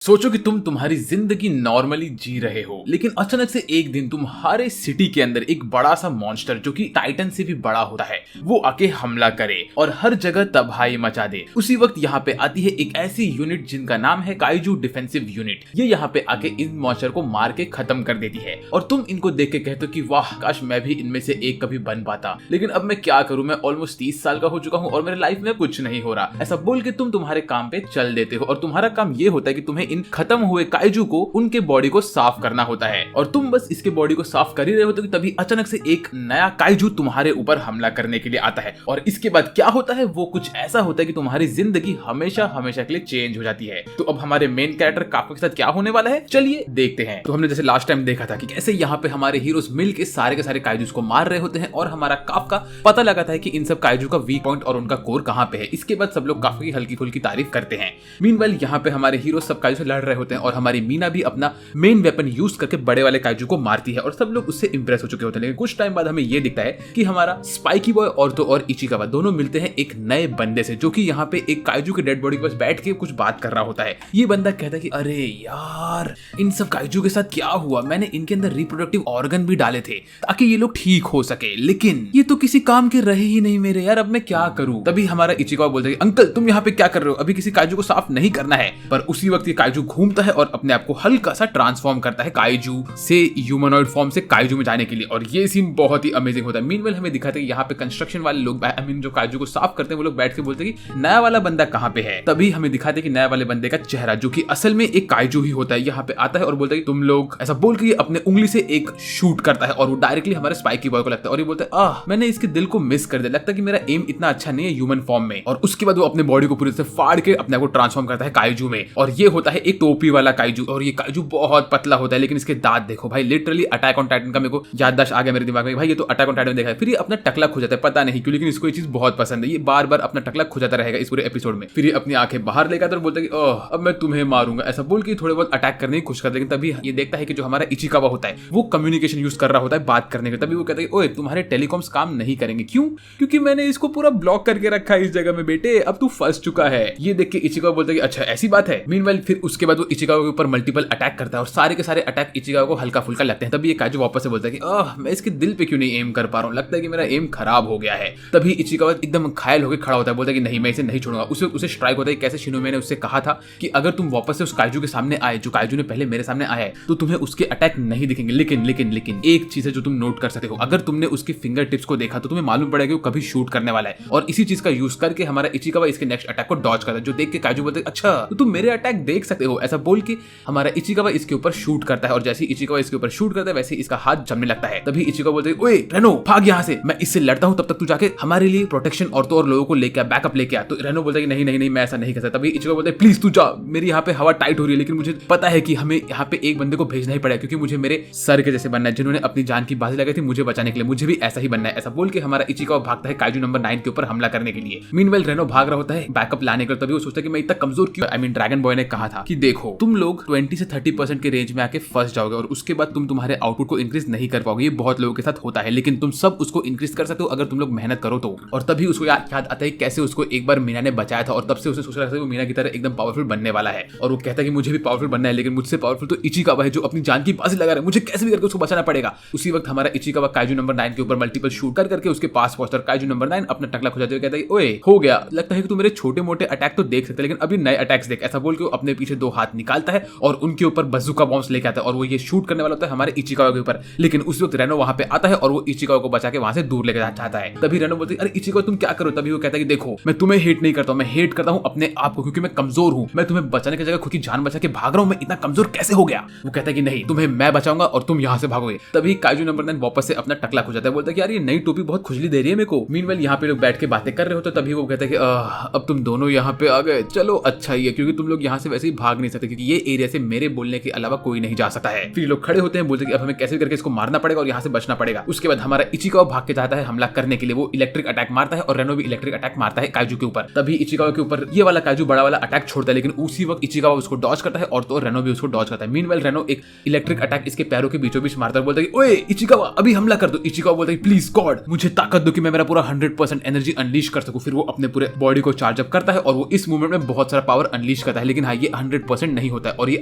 सोचो कि तुम तुम्हारी जिंदगी नॉर्मली जी रहे हो, लेकिन अचानक से एक दिन तुम्हारे सिटी के अंदर एक बड़ा सा मॉन्स्टर जो कि टाइटन से भी बड़ा होता है वो आके हमला करे और हर जगह तबाही मचा दे। उसी वक्त यहाँ पे आती है एक ऐसी यूनिट जिनका नाम है काइजू डिफेंसिव यूनिट। ये यहाँ पे आके इन मॉन्स्टर को मार के खत्म कर देती है और तुम इनको देख के कहते हो कि वाह काश मैं भी इनमें से एक कभी बन पाता, लेकिन अब मैं क्या करूं, मैं ऑलमोस्ट 30 साल का हो चुका हूं और मेरे लाइफ में कुछ नहीं हो रहा। ऐसा बोल के तुम तुम्हारे काम पे चल देते हो और तुम्हारा काम ये होता है कि तुम्हें इन खत्म हुए काइजू को उनके बॉडी को साफ करना होता है और तुम बस इसके बॉडी को साफ कर ही रहे होते हो कि तभी अचानक से एक नया काइजू तुम्हारे ऊपर हमला करने के लिए आता है। और इसके बाद क्या होता है वो कुछ ऐसा होता है कि तुम्हारी जिंदगी हमेशा हमेशा के लिए चेंज हो जाती है। तो अब हमारे मेन कैरेक्टर काफका के साथ क्या होने वाला है चलिए देखते हैं। तो हमने जैसे लास्ट टाइम देखा था कि कैसे यहाँ पे हमारे हीरोज मिल के सारे काइजूस को मार रहे होते हैं और हमारा काफका पता लगाता है कि इन सब काइजू का वीक पॉइंट और उनका कोर कहाँ पे है। इसके बाद सब लोग काफका की हल्की फुल्की तारीफ करते हैं। मीनवाइल यहाँ पे हमारे हीरो सब काइजू से लड़ रहे होते हैं और हमारी मीना भी अपना मेन वेपन यूज करके बड़े वाले काइजू को मारती है और सब लोग उससे इंप्रेस हो चुके होते हैं। लेकिन कुछ टाइम बाद हमें ये दिखता है कि हमारा स्पाइकी बॉय और इचिकावा दोनों मिलते हैं एक नए बंदे से जो कि यहाँ पे एक काइजू के डेड बॉडी के पास बैठ के कुछ बात कर रहा होता है। ये बंदा कहता है कि अरे यार इन सब काइजू के साथ क्या हुआ, मैंने इनके अंदर रिप्रोडक्टिव ऑर्गन भी डाले थे ताकि ये लोग ठीक हो सके, लेकिन ये तो किसी काम के रहे ही नहीं मेरे, यार अब मैं क्या करूं। तभी हमारा इचिकावा बोलता है अंकल तुम यहाँ पे क्या कर रहे हो, अभी किसी काइजू को साफ नहीं करना है। पर उसी वक्त ये काइजू घूमता है और अपने आप को हल्का सा ट्रांसफॉर्म करता है काइजू से ह्यूमनॉइड फॉर्म से काइजू में जाने के लिए और ये सीन बहुत ही अमेजिंग होता है। मीनवेल हमें दिखाते हैं कि यहाँ पे कंस्ट्रक्शन वाले लोग जो काइजू को साफ करते हैं वो लोग बैठ के बोलते हैं कि नया वाला बंदा कहाँ पे है। तभी हमें दिखाते हैं कि नया वाले बंदे का चेहरा जो कि असल में एक काइजू ही होता है यहाँ पे आता है और बोलता है कि तुम लोग, ऐसा बोल के अपने उंगली से एक शूट करता है और वो डायरेक्टली हमारे स्पाइकी बॉय को लगता है और ये बोलता है मैंने इसके दिल को मिस कर दिया, लगता है कि मेरा एम इतना अच्छा नहीं है ह्यूमन फॉर्म में। और उसके बाद वो अपने बॉडी को पूरी तरह से फाड़ के अपने आप को ट्रांसफॉर्म करता है काइजू में और ये होता है एक टोपी वाला काइजू और ये काइजू बहुत पतला होता है लेकिन इसके दांत देखो भाई, लिटरली अटैक ऑन टाइटन का मेरे को याददाश्त आ गया मेरे दिमाग में, भाई ये तो अटैक ऑन टाइटन देखा है। फिर ये अपना टकला खो जाता है, पता नहीं क्यों, लेकिन इसको ये चीज बहुत पसंद है, ये बार बार अपना टकला खो जाता रहेगा इस पूरे एपिसोड में। फिर ये अपनी आंखें बाहर लेकर और बोलता है कि अब मैं तुम्हें मारूंगा, ऐसा बोल के थोड़े बहुत अटैक करने की कोशिश करता है। लेकिन तभी ये देखता है कि जो हमारा इचिकावा होता है वो कम्युनिकेशन यूज कर रहा होता है बात करने का। तभी वो कहता है ओए तुम्हारे टेलीकॉम्स काम नहीं करेंगे, क्यों, क्योंकि मैंने इसको पूरा ब्लॉक करके रखा है इस जगह में बेटे, अब तू फंस चुका है। ये देख के इचिकावा बोलता है कि अच्छा ऐसी बात है। मीनवाइल फिर उसके बाद वो इचिकावा के ऊपर मल्टीपल अटैक करता है और सारे के सारे अटैक इचिकावा को हल्का फुल्का लगते हैं। तभी ये काइजू वापस से बोलता है कि मैं इसके दिल पे क्यों नहीं एम कर पा रहा हूँ, लगता है कि मेरा एम खराब हो गया है। तभी इचिकावा एकदम घायल होकर खड़ा होता है, बोलता है कि नहीं मैं इसे नहीं छोड़ूंगा। उसे स्ट्राइक होता है कैसे शिनोबे ने उससे कहा था कि अगर तुम वापस से उस काइजू के सामने आए जो काइजू ने पहले मेरे सामने आया है तो तुम्हें उसके अटैक नहीं दिखेंगे, लेकिन एक चीज है जो तुम नोट कर सकते हो, अगर तुमने उसके फिंगर टिप्स को देखा तो तुम्हें मालूम पड़ेगा कि वो कभी शूट करने वाला है। और इसी चीज का यूज करके हमारा इचिकावा इसके नेक्स्ट अटैक को डॉज करता है, जो देख के काइजू बोलता है अच्छा तो तुम मेरे अटैक देख सकते हो, ऐसा बोल के हमारा इचिकावा इसके ऊपर शूट करता है और जैसे इचिकावा इसके ऊपर शूट करता है वैसे इसका हाथ जमने लगता है। तभी इचिकावा बोलते हैं ओए रेनो भाग यहाँ से, मैं इससे लड़ता हूँ, तब तक तू जाके हमारे लिए प्रोटेक्शन और तो और लोगों को लेके बैकअप लेके आ। तो रेनो बोलता है कि नहीं मैं ऐसा नहीं कर सकता। तभी इचिकावा बोलता है प्लीज तू जा, मेरी यहाँ पे हवा टाइट हो रही है, लेकिन मुझे पता है कि हमें यहाँ पे एक बंदे को भेजना ही पड़ेगा क्योंकि मुझे मेरे सर के जैसे बनना है जिन्होंने अपनी जान की बाजी लगाई थी मुझे बचाने के लिए, मुझे भी ऐसा ही बनना है। ऐसा बोल के हमारा इचिकावा भागता है काइजू नंबर 9 के ऊपर हमला करने के लिए। मीनवाइल रेनो भाग रहा होता है बैकअप लाने के लिए। तभी वो सोचता है कि मैं इतना कमजोर क्यों, आई मीन ड्रैगन बॉय ने कहा था कि देखो तुम लोग 20 से 30% के रेंज में आके फंस जाओगे और उसके बाद तुम तुम्हारे आउटपुट को इंक्रीज नहीं कर पाओगे, ये बहुत लोगों के साथ होता है, लेकिन तुम सब उसको इंक्रीज कर सकते हो अगर तुम लोग मेहनत करो तो। और तभी उसको याद आता है कैसे उसको एक बार मीना ने बचाया था और तब से उसे सोच रहा था वो मीना की तरह एकदम पावरफुल बनने वाला है और वो कहता है कि मुझे भी पावरफुल बनना है, लेकिन मुझसे पावरफुल तो इचिकावा है जो अपनी जान की बाजी लगा रहा है, मुझे कैसे भी करके उसको बचाना पड़ेगा। उसी वक्त हमारा इचिकावा काइजू नंबर 9 के ऊपर मल्टीपल शूट करके उसके पास पहुंचता है। काइजू नंबर 9 अपना टकला खुजाते हुए कहता है ओए हो गया, लगता है कि तू मेरे छोटे मोटे अटैक तो देख सकते लेकिन अभी नए अटैक्स देख, ऐसा बोल के वो अपने पीछे 2 हाथ निकालता है और उनके ऊपर बज़ूका बॉम्ब्स लेके आता है और वो ये शूट करने वाला होता है हमारे इचिकावा के ऊपर। लेकिन उस वक्त रेनो वहां पे आता है और वो इचिकावा को बचा के वहां से दूर लेके जाता है। तभी रेनो बोलती है अरे इचिकावा तुम क्या करो। तभी वो कहता है कि देखो मैं तुम्हें हेट नहीं करता हूं, मैं हेट करता हूं अपने आप को क्योंकि मैं कमजोर हूं, मैं तुम्हें बचाने की जगह खुद की जान बचा के भाग रहा हूं, मैं इतना कमजोर कैसे हो गया। वो कहता है कि नहीं तुम्हें मैं बचाऊंगा और तुम यहां से भागोगे। तभी काइजू नंबर 9 वापस से अपना टकला खो जाता है, बोलता है कि यार ये नई टोपी बहुत खुजली दे रही है मेरे को। मीनवाइल यहाँ पे लोग बैठ के बातें कर रहे होते तभी वो कहता है कि अब तुम दोनों यहाँ पे आ गए, चलो अच्छा ही है क्योंकि तुम लोग यहाँ से वैसे ही भाग नहीं सकते क्योंकि ये एरिया से मेरे बोलने के अलावा कोई नहीं जा सकता है। फिर लोग खड़े होते हैं, बोलते हैं कि अब हमें कैसे करके इसको मारना पड़ेगा और यहाँ से बचना पड़ेगा। उसके बाद हमारा इचिकावा भाग के जाता है हमला करने के लिए, वो इलेक्ट्रिक अटैक मारता है और रेनो भी इलेक्ट्रिक अटैक मारता है काइजू के ऊपर। तभी इचिकावा के ऊपर ये वाला काइजू बड़ा वाला अटैक छोड़ता है, लेकिन उसी वक्त इचिकावा उसको डॉज करता है और तो रेनो भी उसको डॉज करता है। मीनवाइल रेनो एक इलेक्ट्रिक अटैक इसके पैरों के बीचों बीच मारता है, बोलता है कि ओए इचिकावा अभी हमला कर दो। इचिकावा बोलता है प्लीज गॉड मुझे ताकत दो कि मैं मेरा पूरा 100% एनर्जी अनलीश कर सकूं। फिर वो अपने पूरे बॉडी को चार्ज अप करता है और वो इस मूवमेंट में बहुत सारा पावर अनलीश करता है, लेकिन हाँ ये 100% नहीं होता है और ये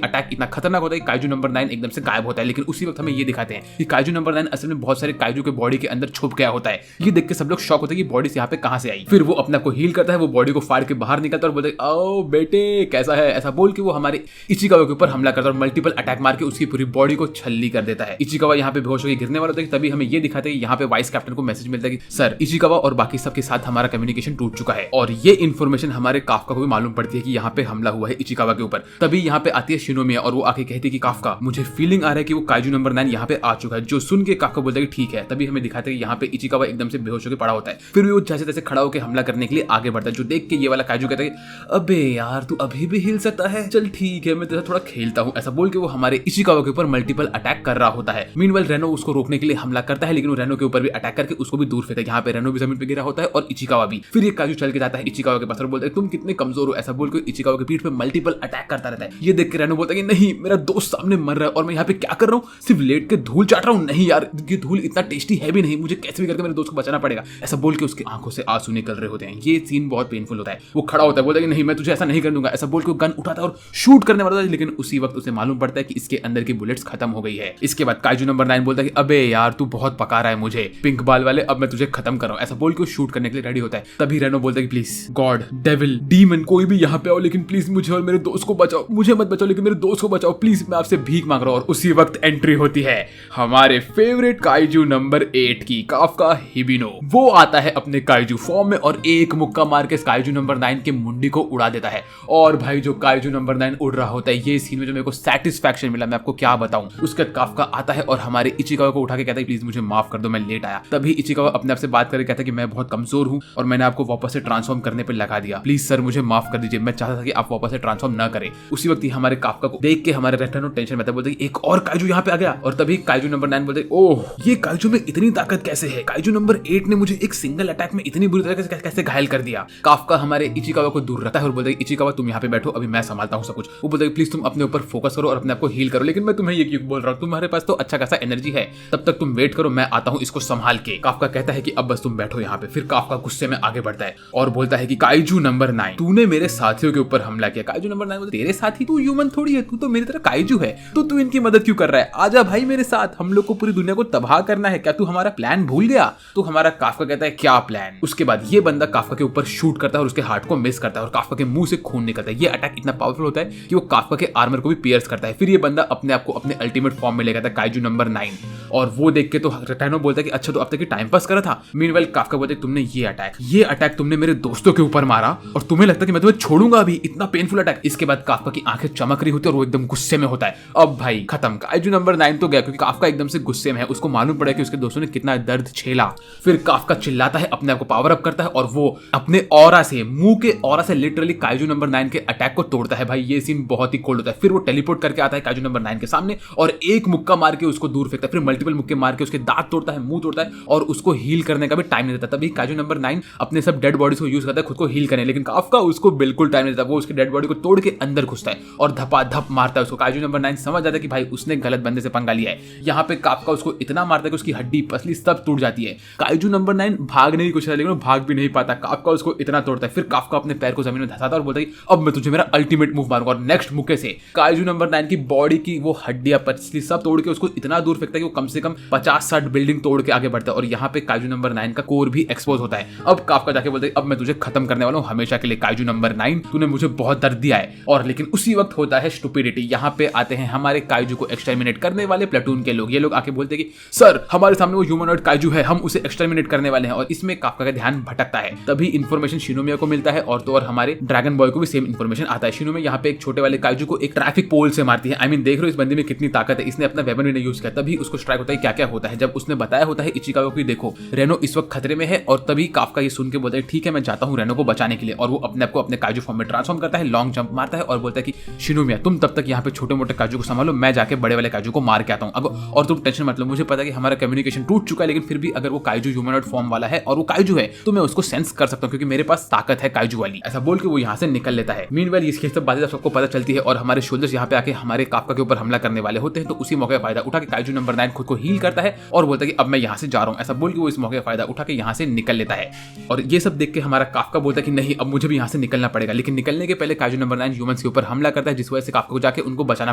अटैक इतना खतरनाक होता है कि काइजू नंबर 9 एकदम से गायब होता है। लेकिन उसी वक्त हमें ये दिखाते हैं कि काइजू नंबर 9 असल में बहुत सारे काइजू के बॉडी के अंदर छुप गया होता है। ये देख के सब लोग शॉक होते हैं कि बॉडी यहाँ पे कहां से आई। फिर वो अपने आप को हील करता है, वो बॉडी को फाड़ के बाहर निकलता है और बोलता है ओ बेटे कैसा है, ऐसा बोल के वो हमारे इचिकावा के ऊपर हमला करता है और मल्टीपल अटैक मार के उसकी पूरी बॉडी को छल्ली कर देता है। इचिकावा यहाँ पे बेहोश होकर गिरने वाला होता है। तभी हमें ये दिखाते हैं कि यहाँ पे वाइस कैप्टन को मैसेज मिलता है कि सर इचिकावा और बाकी सबके साथ हमारा कम्युनिकेशन टूट चुका है। और ये इन्फॉर्मेशन हमारे काफका को भी मालूम पड़ती है कि यहाँ पे हमला हुआ है इचिकावा के ऊपर। तभी यहाँ पे आती है शिनोमिया और वो आके कहती है कि काफका मुझे फीलिंग आ रहा है कि वो काइजू नंबर 9 यहाँ पे आ चुका है। जो सुन के काफका बोलता है कि ठीक है। तभी हमें दिखाते हैं कि यहाँ पे इचिकावा एकदम से बेहोश होकर पड़ा होता है। फिर वो जैसे तैसे खड़ा होकर हमला करने के लिए आगे बढ़ता है। जो देख के ये वाला काइजू कहता है अबे यार तू अभी भी हिल सकता है, चल ठीक है मैं तेरे साथ थोड़ा खेलता हूँ। ऐसा बोल के वो हमारे इचिकावा के ऊपर मल्टीपल अटैक कर रहा होता है। मीनवाइल रेनो उसको रोकने के लिए हमला करता है लेकिन वो रेनो के ऊपर भी अटैक करके उसको भी दूर फेंकता है। यहाँ पे रेनो भी जमीन पे गिरा होता है और इचिकावा भी। फिर ये काइजू चल के जाता है इचिकावा के पास और बोलता है तुम कितने कमजोर हो। ऐसा बोल के इचिकावा के पीठ पे मल्टीपल अटैक करता रहता है। ये देख के रेनो बोलता है कि नहीं मेरा दोस्त सामने मर रहा है और मैं यहाँ पे क्या कर रहा हूँ, सिर्फ लेट के धूल चाट रहा हूँ। नहीं यार ये धूल इतना टेस्टी है भी नहीं, मुझे कैसे भी करके मेरे दोस्त को बचाना पड़ेगा। ऐसा बोल के उसकी आंखों से आंसू निकल रहे होते हैं। ये सीन बहुत पेनफुल होता है। वो खड़ा होता है, बोलता है कि नहीं मैं तुझे ऐसा नहीं कर दूंगा। ऐसा बोल के गन उठाता है और शूट करने वाला था लेकिन उसी वक्त उसे मालूम पड़ता है कि इसके अंदर की बुलेट्स खत्म हो गई है। इसके बाद काइजू नंबर 9 बोलता है कि अबे यार तू बहुत पका रहा है मुझे पिंक बाल वाले, अब मैं तुझे खत्म कर रहा हूं। ऐसा बोल के वो शूट करने के लिए रेडी होता है। तभी रेनो बोलता है कि प्लीज गॉड डेविल डीमन कोई भी यहाँ पे आओ लेकिन प्लीज मुझे और मेरे दोस्त को बचाओ, मुझे मत बचाओ लेकिन मेरे दोस्त को बचाओ प्लीज, मैं आपसे भीख मांग रहा हूं। और उसी वक्त एंट्री होती है हमारे फेवरेट काइजू नंबर 8 की, काफका हिबिनो। वो आता है अपने काइजू फॉर्म में और एक मुक्का मार के काइजू नंबर 9 के मुंडी को उड़ा देता है। और भाई जो काइजू नंबर 9 उड़ रहा होता है, ये सीन में जो मेरे को सैटिस्फैक्शन मिला मैं आपको क्या बताऊं। उसके बाद काफका आता है और हमारे इचिकावा को उठा के कहता है प्लीज मुझे माफ कर दो मैं लेट आया। तभी इचिकावा अपने आप से बात करके कहता है कि मैं बहुत कमजोर हूं और मैंने आपको वापस से ट्रांसफॉर्म करने पे लगा दिया, प्लीज सर मुझे माफ कर दीजिए, मैं चाहता था कि आप वापस से ट्रांसफॉर्म ना करें। उसी वक्त ही हमारे काफका को देख के हमारे रेनो टेंशन में बोलते एक और काइजू यहाँ पे आ गया। और तभी काइजू नंबर 9 बोलते ओह ये काइजू में इतनी ताकत कैसे है, काइजू नंबर 8 ने मुझे एक सिंगल अटैक में इतनी बुरी तरह से कैसे घायल कर दिया। काफका हमारे इचिकावा को दूर रखता है और बोलता है इचिकावा तुम यहाँ पे बैठो अभी मैं संभालता हूँ सब कुछ। वो बोलता है प्लीज तुम अपने ऊपर फोकस करो और अपने आप को हील करो, लेकिन मैं तुम्हें ये क्यों बोल रहा हूँ, तुम्हारे पास तो अच्छा खासा एनर्जी है, तब तक तुम वेट करो मैं आता हूँ इसको संभाल के। काफका कहता है कि अब बस तुम बैठो यहाँ पे। फिर काफका गुस्से में आगे बढ़ता है और बोलता है कि काइजू नंबर 9 तूने मेरे साथियों के ऊपर हमला किया। काइजू नंबर 9 बोलता तेरे साथी, तू ह्यूमन थोड़ी है, तू तो मेरी तरह काइजू है, तो तू इनकी मदद क्यों कर रहा है, आजा भाई मेरे साथ, हम लोग को पूरी दुनिया को तबाह करना है, क्या तू हमारा प्लान भूल गया। तो हमारा काफका कहता है क्या प्लान। उसके बाद ये बंदा काफका के ऊपर शूट करता है और उसके हार्ट को मिस करता है और काफका के मुंह से खून निकलता है। ये अटैक इतना पावरफुल होता है कि वो काफका के आर्मर को भी पियर्स करता है। फिर ये बंदा अपने आप को अपने अल्टीमेट फॉर्म में ले गया था काइजू नंबर 9 और वो देख के तो रेनो बोलता है कि अच्छा तो अब तक टाइम पास करा था। मीनवाइल काफका बोलता है तुमने ये अटैक तुमने मेरे दोस्तों के ऊपर मारा और तुम्हें लगता है कि मैं तुम्हें छोड़ूंगा अभी, इतना पेनफुल अटैक। इसके बाद काफका की आंखें चमक रही होती है और वो एकदम गुस्से में होता है। अब भाई खत्म, काइजू नंबर 9 तो गया क्योंकि काफका एकदम से गुस्से में है, उसको मालूम पड़ा कि उसके दोस्तों ने कितना दर्द झेला। फिर काफका चिल्लाता है, अपने आप को पावर अप करता है और वो अपने ऑरा से, मुंह के ऑरा से लिटरली काइजू नंबर 9 के अटैक को तोड़ता है। भाई ये सीन बहुत ही कोल्ड होता है। फिर वो टेलीपोर्ट करके आता है काइजू नंबर 9 के सामने और एक मुक्का मार के उसको दूर फेंकता है। फिर मल्टीपल मुक्के मार के उसके दांत तोड़ता है, मुंह तोड़ता है और उसको हील करने का भी टाइम नहीं देता। तभी काइजू नंबर 9 अपने सब डेड बॉडीज को यूज करता है खुद को हील करने, लेकिन काफका उसको बिल्कुल टाइम नहीं देता। वो उसके डेड बॉडी को तोड़ के अंदर घुसता है और धपाधप मारता है उसको। काइजू नंबर 9 समझ जाता है कि भाई उसने गलत बंदे से पंगा लिया है। यहाँ पे काफका उसको इतना मारता है कि उसकी हड्डी पसली सब टूट जाती है। काइजू नंबर 9 भागने की कोशिश, लेकिन वो भाग भी नहीं पाता। काफका उसको इतना तोड़ता है। फिर काफका अपने पैर को जमीन में धंसाता है और बोलता है अब मैं तुझे मेरा अल्टीमेट मूव मारूंगा। और नेक्स्ट मुक्के से काइजू नंबर 9 की बॉडी की वो हड्डियां पसली सब तोड़ के उसको इतना दूर फेंकता है कि वो कम से कम 50-60 बिल्डिंग तोड़ के आगे बढ़ता है। और यहाँ पे काइजू नंबर 9 का कोर भी एक्सपोज होता है। अब काफका जाके बोलता है अब मैं तुझे खत्म करने वाला हूँ हमेशा के लिए काइजू नंबर 9, तूने मुझे बहुत दर्द दिया है। और लेकिन उसी वक्त होता है स्टुपिडिटी। यहाँ पे आते हैं हमारे काइजू को एक्सटरमिनेट करने वाले प्लेटून के लोग। ये लोग आके बोलते हैं कि सर हमारे सामने वो ह्यूमनॉइड काइजू है, हम उसे एक्सटरमिनेट करने वाले हैं। और इसमें काफका का ध्यान भटकता है। तभी इन्फॉर्मेशन शिनोमिया को मिलता है और तो और हमारे ड्रैगन बॉय को भी सेम इन्फॉर्मेशन आता है। शिनोमिया यहाँ पे एक छोटे वाले काइजू को एक ट्रैफिक पोल से मारती है। आई मीन देख रहे हो इस बंदे में कितनी ताकत है, इसने अपना वेपन भी नहीं यूज किया। तभी उसको स्ट्राइक होता है क्या क्या होता है। जब उसने बताया होता है इचिकावा को देखो रेनो इस वक्त खतरे में है, और तभी काफका ये सुन के बोलता है ठीक है मैं जाता हूँ रेनो को बचाने के लिए। और वो अपने आप को अपने काइजू फॉर्म में ट्रांसफॉर्म करता है, लॉन्ग जंप मारता है और बोलता है कि शिनोमिया तुम तब तक यहाँ पे छोटे मोटे काइजू को संभालो, मैं जाके बड़े वाले काइजू को मार के आता हूँ। और तुम टेंशन मत लो, मुझे पता है कि हमारा कम्युनिकेशन टूट चुका है, लेकिन फिर भी अगर वो काइजू ह्यूमनॉइड फॉर्म वाला है और वो काइजू है तो मैं उसको सेंस कर सकता हूँ क्योंकि मेरे पास ताकत है काइजू वाली। ऐसा बोल के वो यहाँ से निकल लेता है। मीनवाइल इसकी सब बातें सबको पता चलती है और हमारे शोल्डर्स यहाँ पे आके हमारे काफका के ऊपर हमला करने वाले होते हैं। तो उसी मौके का फायदा उठा के काइजू नंबर 9 खुद को हील करता है और बोलता है कि अब मैं यहाँ से जा रहा हूँ। ऐसा बोल के वो इस मौके का फायदा उठा के यहाँ से निकल लेता है। और ये सब देख के हमारा काफका बोलता है कि नहीं अब मुझे भी यहाँ से निकलना पड़ेगा। लेकिन निकलने के पहले काइजू नंबर 9 ह्यूमन ह्यूमंस के ऊपर हमला करता है, जिस वजह से काफका को जाके उनको बचाना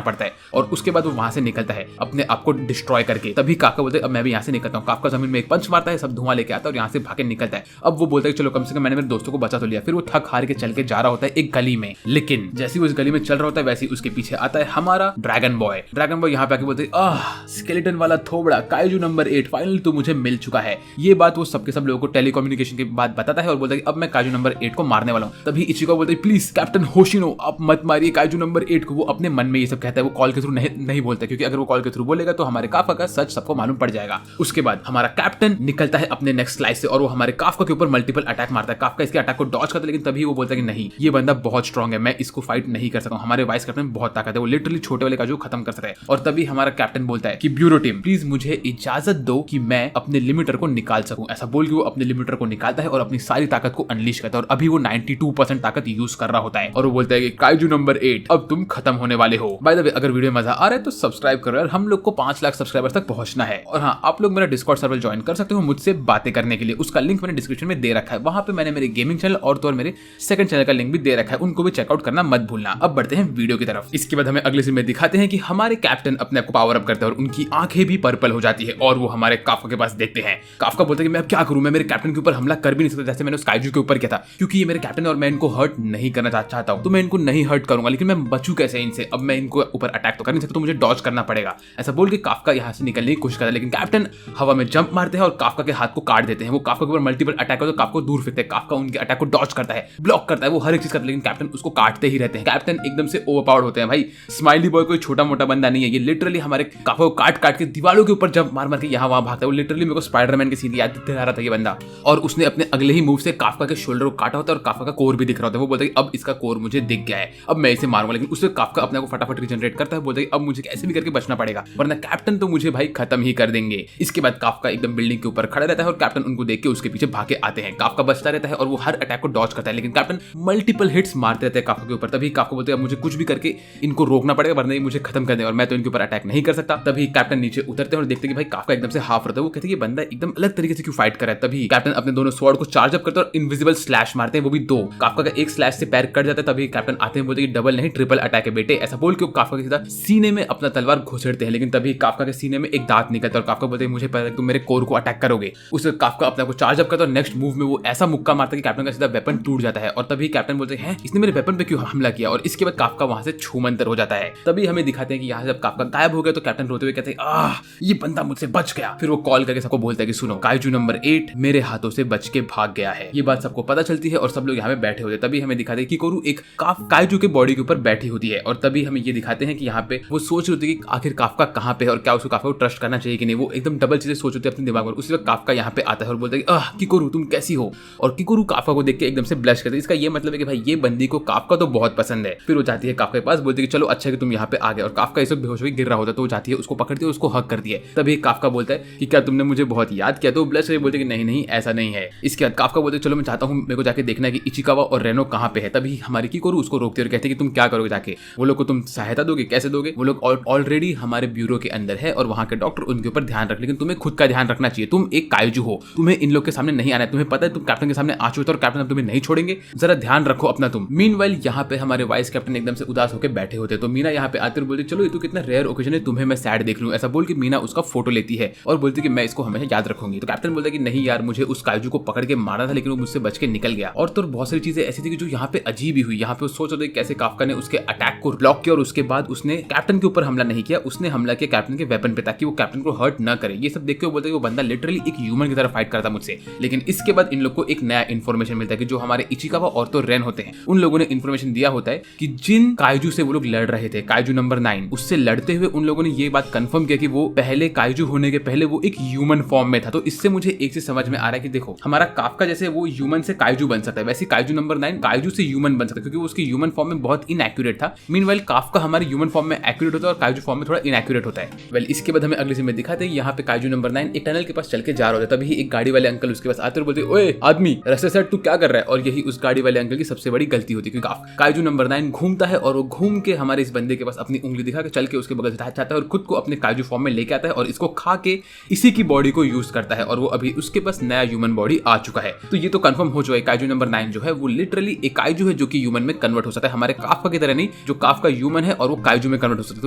पड़ता है और उसके बाद वो वहां से निकलता है अपने आप को डिस्ट्रॉय करके। तभी काफका बोलते हैं अब मैं भी यहाँ से निकलता हूँ। काफका जमीन में एक पंच मारता है, सब धुआं लेके आता है और यहाँ से भाग के निकलता है। अब वो बोलता है चलो कम से कम मैंने मेरे दोस्तों को बचा तो लिया। फिर वो थक हार के चल के जा रहा होता है एक गली में, लेकिन जैसे वो इस गली में चल रहा होता है वैसे उसके पीछे आता है हमारा ड्रैगन बॉय। ड्रैगन बॉय यहाँ पे आके बोलते हैं स्केलेटन वाला थोबड़ा काइजू नंबर 8 फाइनली तो मुझे मिल चुका है। ये बात वो सबके सब लोगों को टेलीकम्युनिकेशन के बाद बताता है और बोलता है अब मैं काइजू नंबर 8 को मारने वाला हूँ। तभी इचिको बोलते है प्लीज कैप्टन होशिनो आप मत मारिए काइजू नंबर 8 को। वो अपने मन में ये सब कहता है, वो कॉल के थ्रू नहीं बोलता, क्योंकि अगर वो कॉल के थ्रू बोलेगा तो हमारे काफका का सच सबको मालूम पड़ जाएगा। उसके बाद हमारा कैप्टन निकलता है अपने नेक्स्ट स्लाइस से और वो हमारे काफका के ऊपर मल्टीपल अटैक मारता है। काफका इसके अटैक को डॉज करता है, लेकिन तभी वो बोलता है कि नहीं ये बंदा बहुत स्ट्रांग है, मैं इसको फाइट नहीं कर सकता हूं। हमारे वाइस कैप्टन बहुत ताकत है, वो लिटरली छोटे वाले काजू खत्म कर सकता है। और तभी हमारा कैप्टन बोलता है कि ब्यूरो टीम प्लीज मुझे इजाजत दो कि मैं अपने लिमिटर को निकाल सकूं। ऐसा बोल के वो अपने लिमिटर को निकालता है और अपनी सारी ताकत को अनलीश करता है और अभी वो 92% ताकत यूज कर रहा होता है और वो बोलता है कि काइजू नंबर 8 अब तुम खत्म होने वाले हो। बाय द वे अगर वीडियो में मजा आ रहा है तो सब्सक्राइब करो यार, हम लोग को 5 लाख सब्सक्राइबर्स तक पहुंचना है। और हाँ, आप लोग मेरा डिस्कॉर्ड सर्वर ज्वाइन कर सकते हो मुझसे बातें करने के लिए, उसका लिंक मैंने डिस्क्रिप्शन में दे रखा है। वहां पे मैंने मेरे गेमिंग चैनल और तो और मेरे सेकंड चैनल का लिंक भी दे रखा है, उनको भी चेकआउट करना मत भूलना। अब बढ़ते हैं वीडियो की तरफ। इसके बाद हमें अगले सीन में दिखाते हैं कि हमारे कैप्टन अपने आप को पावर अप करते हैं और उनकी आंखें भी पर्पल हो जाती है और वो हमारे काफका के पास देखते हैं। काफका बोलते हैं कि मैं अब क्या करूं, मैं मेरे कैप्टन के ऊपर हमला कर भी नहीं सकता जैसे मैंने उस काइजू के ऊपर किया था, क्योंकि ये मेरे कैप्टन है और मैं इनको हर्ट नहीं करना चाहता हूं, तो मैं इनको नहीं हर्ट करूंगा, लेकिन मैं बचूं कैसे इनसे। अब मैं इनको ऊपर अटैक तो कर नहीं सकता, तो मुझे डॉज करना पड़ेगा। ऐसा बोल के काफका यहाँ से निकलने की कोशिश करता है, लेकिन कैप्टन हवा में जंप मारते हैं और काफका के हाथ को काट देते हैं। वो काफका के ऊपर मल्टीपल अटैक हो तो काफका को दूर फेंकते हैं। काफका उनके अटैक को डॉज करता है, ब्लॉक करता है, वो हर एक चीज करता है, लेकिन कैप्टन उसको काटते ही रहते हैं। कैप्टन एकदम से ओवरपावर्ड होते हैं भाई। स्माइली बॉय कोई छोटा मोटा बंदा नहीं है, ये लिटरली हमारे काफका को काट काट के दीवारों के ऊपर जंप मार मार के यहाँ वहां भागता है। वो लिटरली मेरे को स्पाइडरमैन के सीन याद दिला रहा था ये बंदा। और उसने अपने अगले ही मूव से काफका के शोल्डर को काटा होता है और काफका का कोर भी दिख रहा होता है। वो बोलता है अब इसका कोर मुझे दिख गया है, अब मैं इसे मारूंगा, लेकिन उससे काफका अपने को फटाफट रिजनरेट करता है। बोलता है अब मुझे कैसे भी करके बचना पड़ेगा वरना कैप्टन तो मुझे भाई खत्म ही कर देंगे। इसके बाद काफका एकदम बिल्डिंग के ऊपर खड़ा रहता है और कैप्टन उनको देख के उसके पीछे भागे आते हैं। काफका बचता रहता है और वो हर अटैक को डॉज करता है, लेकिन कैप्टन मल्टीपल हिट्स मारते रहते हैं काफका के ऊपर। तभी काफका बोलते हैं अब मुझे कुछ भी करके इनको रोकना पड़ेगा वरना ये मुझे खत्म कर देंगे और मैं तो इनके ऊपर अटैक नहीं कर सकता। तभी कैप्टन नीचे उतरते हैं और देखते हैं कि भाई काफका एकदम से हाफ रहता है। वो कहते हैं ये बंदा एकदम अलग तरीके से क्यों फाइट कर रहा है। तभी कैप्टन अपने दोनों स्वॉर्ड को चार्ज अप करते हैं और इनविजिबल स्लैश मारते हैं, वो भी 2। काफका का एक स्लैश से पैर कट जाता है। तभी कैप्टन आते हैं, बोलते हैं डबल नहीं ट्रिपल अटैक है बेटे। ऐसा बोल के काफका के सीधा सीने में अपना तलवार घुसेड़ते हैं, लेकिन तभी काफका के सीने में एक दांत निकलता है और काफका बोलते हैं मुझे पता है तुम मेरे कोर को अटैक करोगे। उससे काफका अपने को चार्ज अप करता है और नेक्स्ट मूव में वो ऐसा मुक्का मारता है कि कैप्टन का सीधा वेपन टूट जाता है। और तभी कैप्टन बोलते हैं इसने मेरे वेपन पे क्यों हमला किया, और इसके बाद काफका वहां से छूमंतर हो जाता है। तभी हमें दिखाते हैं कि यहाँ से जब काफका गायब हो गया तो कैप्टन रोते हुए कहते हैं ये बंदा मुझसे बच गया। फिर वो कॉल करके सबको बोलता है कि सुनो काइजू नंबर 8 मेरे हाथों से बच के भाग गया है। ये बात सबको पता चलती है और सब लोग यहाँ पे बैठे होते हैं। तभी हमें दिखाते हैं कि कोरू एक काइजू के बॉडी के ऊपर बैठी होती है और तभी हमें ये दिखाते हैं कि यहाँ पे वो सोच रही होती है कि आखिर काफका कहाँ पे है और क्या उसको काफका को ट्रस्ट करना चाहिए कि नहीं। वो एकदम डबल चीजें सोच होती है अपने दिमाग में। उसी वक्त काफका यहाँ पे आता है और बोलता है कि किकोरू तुम कैसी हो, और किकोरू काफका को देख के एकदम से ब्लश करती है। इसका ये मतलब है कि भाई ये बंदी को काफका तो बहुत पसंद है। फिर वो जाती है काफका के पास, बोलती है कि चलो अच्छा कि तुम यहाँ पे आ गए, और काफका इस वक्त बेहोश होकर गिर रहा होता है तो वो जाती है उसको पकड़ती है, उसको हक करती है। तभी काफका बोलता है कि क्या तुमने मुझे बहुत याद किया, तो ब्लश करके बोलती है कि नहीं नहीं ऐसा नहीं है। इसके बाद काफका बोलते चलो मैं चाहता हूँ मेरे को जाके देखना है कि इचिकावा और रेनो कहाँ पे है। तभी हमारी किकोरू उसको रोकती है और कहती है कि तुम क्या करोगे जाके, वो लोग को तुम सहायता दोगे, कैसे दोगे, वो लोग ऑलरेडी हमारे ब्यूरो के अंदर है और वहाँ के डॉक्टर उनके ऊपर ध्यान रख, लेकिन तुम्हें खुद का ध्यान रखना चाहिए। तुम एक काइजू हो, तुम्हें इन लोग के सामने नहीं आना है, तुम्हें पता है तुम कैप्टन के सामने आ चुके हो और कैप्टन अब तुम्हें नहीं छोड़ेंगे, जरा ध्यान रखो अपना तुम। मीनवाइल यहाँ पे हमारे वाइस कैप्टन एकदम से उदास होकर बैठे होते, तो मीना यहाँ पे आते हुए बोलती चलो ये तो कितना रेयर ओकेजन है, तुम्हें मैं सैड देख लूं। ऐसा बोल के मीना उसका फोटो लेती है और बोलती कि मैं इसको हमेशा याद रखूंगी। तो कैप्टन बोलता है कि नहीं यार मुझे उस काइजू को पकड़ के मारा था लेकिन वो मुझसे बच के निकल गया। और तो बहुत सारी चीजें ऐसी थी कि जो यहाँ पे अजीब ही हुई। यहाँ पे वो सोच रहे थे कैसे काफका ने उसके अटैक को ब्लॉक किया और उसके बाद उसने कैप्टन के ऊपर हमला नहीं किया, उसने हमला किया कैप्टन के वेपन पे ताकि वो कैप्टन को हर्ट न करे। ये सब देख के वो बोलते हैं वो बंदा लिटरली एक ह्यूमन की तरह फाइट करता मुझसे। लेकिन इसके बाद इन लोग को एक नया इन्फॉर्मेशन मिलता है कि जो हमारे इचिकावा और तो रेन होते हैं उन लोगों ने इन्फॉर्मेशन दिया होता है कि जिन काइजू से वो लोग लड़ रहे थे, काइजू नंबर 9, उससे लड़ते हुए उन लोगों ने ये बात कंफर्म किया कि वो पहले काइजू होने के पहले वो एक ह्यूमन फॉर्म में था। तो इससे मुझे एक चीज समझ में आ रहा है कि देखो हमारा काफका जैसे वो ह्यूमन से काइजू बन सकता है, वैसे काइजू नंबर 9 काइजू से ह्यूमन बन सकता है, क्योंकि वो उसकी ह्यूमन फॉर्म में बहुत इनएक्यूरेट था। मीनवाइल काफका हमारे ह्यूमन फॉर्म में एक्यूरेट होता है और काइजू फॉर्म में थोड़ा इनएक्यूरेट होता है। वेल इसके बाद हमें अगले सीन में दिखाते हैं यहाँ पे काइजू नंबर 9 एक टनल के पास चल के जा रहा होता है। तभी एक गाड़ी वाले अंकल उसके पास आते और बोलते ओए आदमी रास्ते साइड तू क्या कर रहा है। और यही उस गाड़ी वाले अंकल की सबसे बड़ी गलती होती है, क्योंकि काइजू नंबर 9 घूमता है और वो घूम के हमारे इस बंदे के पास अपनी उंगली दिखा के चल के उसके बगल से जाता है और खुद को अपने काइजू फॉर्म में लेके आता है और इसको खा के इसी की बॉडी को यूज करता है और वो अभी उसके पास नया ह्यूमन बॉडी आ चुका है। तो ये तो कंफर्म हो चुका है काइजू नंबर 9 जो है वो लिटरली एक काइजू है जो कि ह्यूमन में कन्वर्ट हो सकता है हमारे काफका की तरह नहीं, जो काफका ह्यूमन है और वो काइजू में कन्वर्ट हो सकता